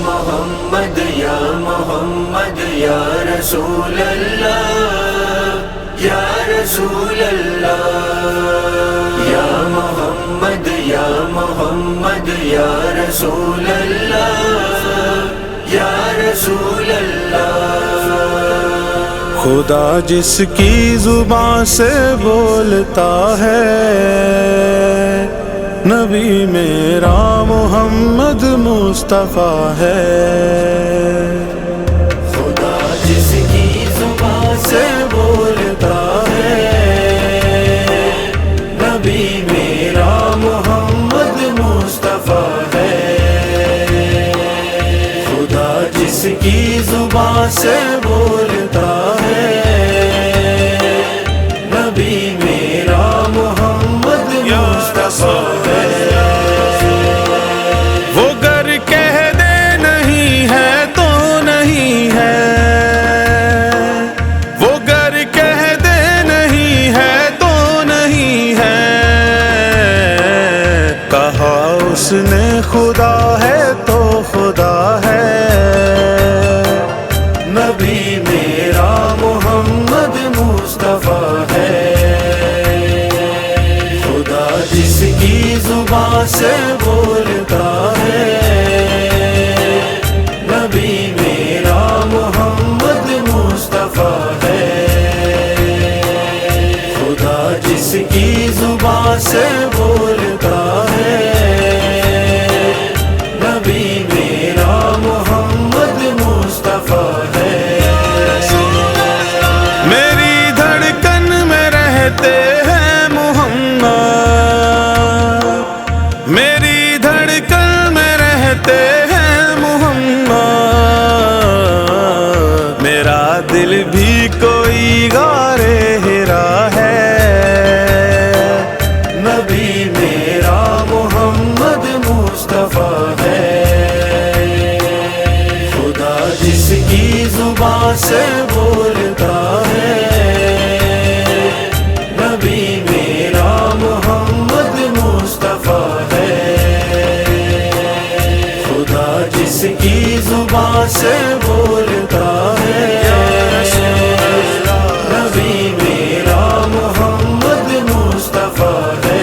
محمد یا محمد یا رسول اللہ یا رسول اللہ یا محمد یا محمد یا رسول اللہ یا رسول اللہ۔ خدا جس کی زبان سے بولتا ہے نبی میرا محمد مصطفیٰ ہے۔ خدا جس کی زبان سے بولتا ہے نبی میرا محمد مصطفیٰ ہے۔ خدا جس کی زبان سے بولتا ہے نبی میرا محمد مصطفیٰ ہے۔ وہ گر کہہ دے نہیں ہے تو نہیں ہے، وہ گر کہہ دے نہیں ہے تو نہیں ہے، کہا اس نے خدا ہے تو خدا ہے۔ نبی میرا محمد مصطفیٰ ہے۔ خدا جس کی زبان سے بولتا ہے نبی میرا محمد مصطفیٰ ہے۔ خدا جس کی زبان سے بولتا ہے نبی میرا محمد مصطفیٰ ہے۔ میری دھڑکن میں رہتے ہیں محمد، میری دھڑکن میں رہتے ہیں محمد، میرا دل بھی کوئی غارِ ہرا ہے۔ نبی میرا محمد مصطفیٰ ہے۔ خدا جس کی زبان سے بولتا ہے نبی میرا محمد مصطفیٰ ہے۔ خدا جس کی زبان سے بولتا ہے نبی میرا محمد مصطفیٰ ہے۔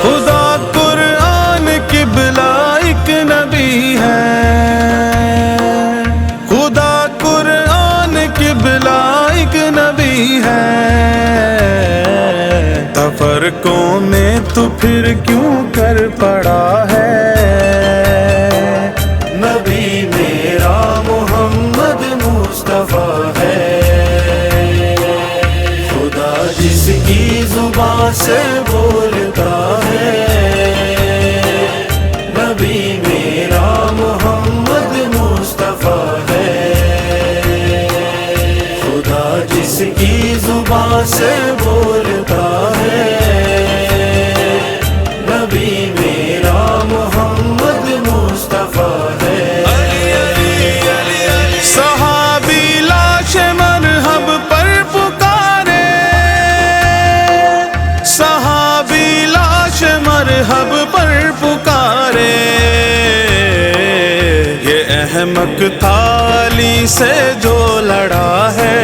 خدا قرآن قبلہ ایک نبی ہے، خدا قرآن قبلہ ایک نبی ہے، تفرقوں میں تو پھر کیوں کر پڑا ہے۔ نبی میرا محمد مصطفیٰ ہے۔ خدا جس کی زبان سے بولتا ہے نبی میرا محمد مصطفیٰ ہے۔ خدا جس کی زبان سے بولتا ہے نبی میرا محمد مصطفیٰ ہے۔ صحابی لاش مرحب پر پکارے، صحابی لاش مرحب پر پکارے، یہ احمق تھا علی سے جو لڑا ہے۔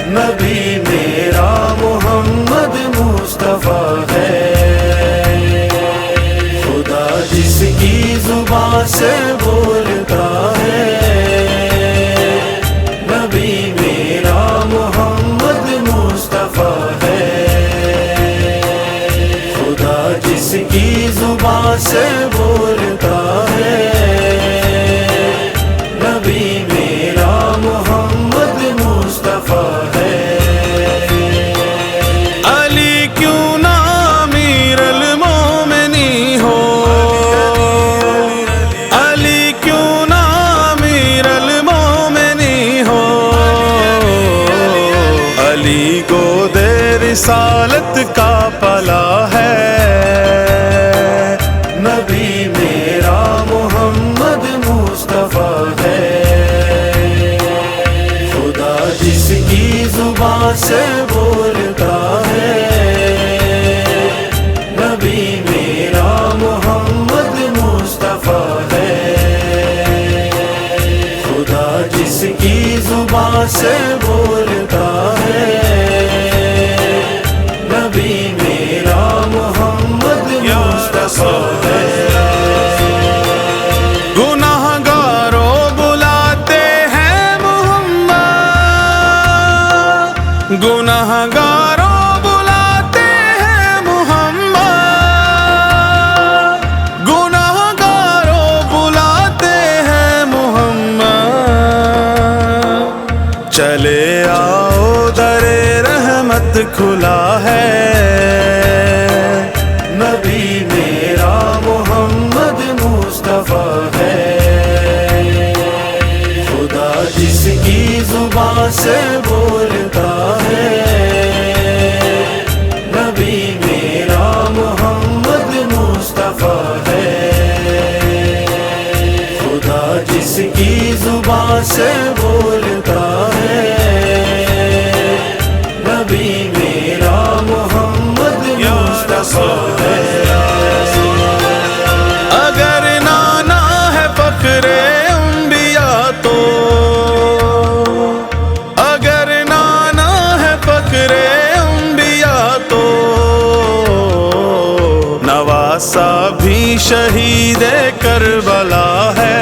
نبی میرا محمد مصطفیٰ ہے۔ خدا جس کی زبان سے بولتا ہے نبی میرا محمد مصطفیٰ ہے۔ خدا جس کی زبان سے بولتا ہے نبی میرا محمد مصطفیٰ ہے۔ علی کیوں نہ امیر المومنین ہو، علی کیوں نہ امیر المومنین ہو، علی گود رسالت کا پلا ہے۔ نبی میرا محمد مصطفیٰ ہے۔ خدا جس کی زبان سے بولتا ہے نبی میرا محمد سے بولتا ہے نبی میرا محمد مصطفیٰ ہے گناہگاروں بلاتے ہیں محمد گناہگاروں بلاتے ہیں محمد گناہگاروں بلاتے ہیں محمد چلے آؤ در رحمت کھلا ہے نبی میرا محمد مصطفیٰ ہے خدا جس کی زبان سے بولتا ہے نبی میرا محمد مصطفیٰ ہے خدا جس کی زبان سے بولتا ہے نبی میرا محمد مصطفیٰ ہے اگر نانا ہے فخر انبیاء تو اگر نانا ہے فخر انبیاء تو نواسا بھی شہید کربلا ہے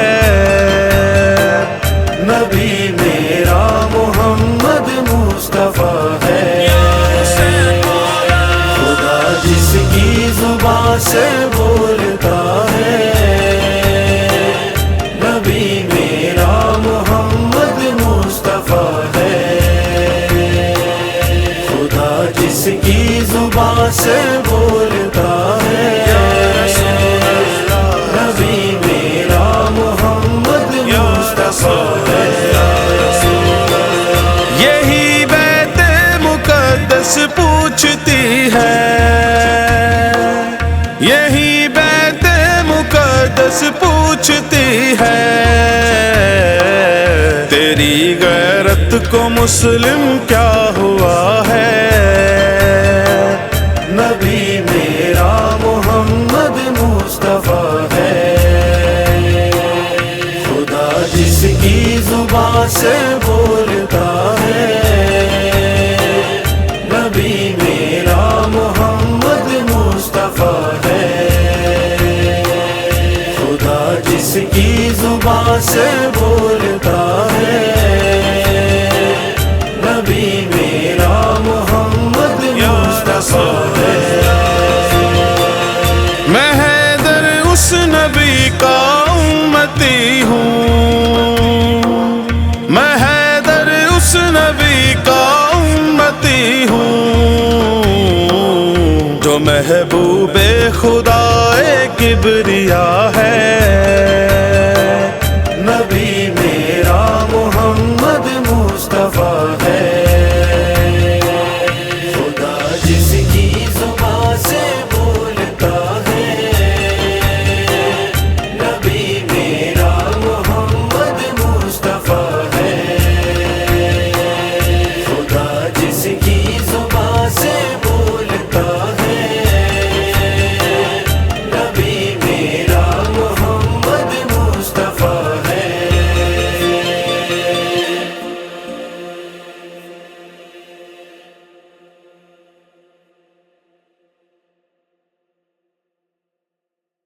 نبی میرا محمد مصطفیٰ ہے خدا جس کی زبان سے بولتا ہے نبی میرا محمد مصطفیٰ ہے خدا جس کی زبان سے بولتا ہے نبی میرا محمد مصطفیٰ ہے یہی بیت مقدس پوچھتی ہے یہی بیت مقدس پوچھتی ہے تیری غیرت کو مسلم کیا ہوا ہے نبی میرا محمد مصطفیٰ ہے خدا جس کی زبان سے بولتا ہے نبی میرا محمد مصطفیٰ ہے خدا جس کی زبان سے بولتا ہے نبی میرا محمد مصطفیٰ ہے میں حیدر اس نبی کا امتی ہوں میں حیدر اس نبی کا امتی ہوں جو محبوب خدا کبریا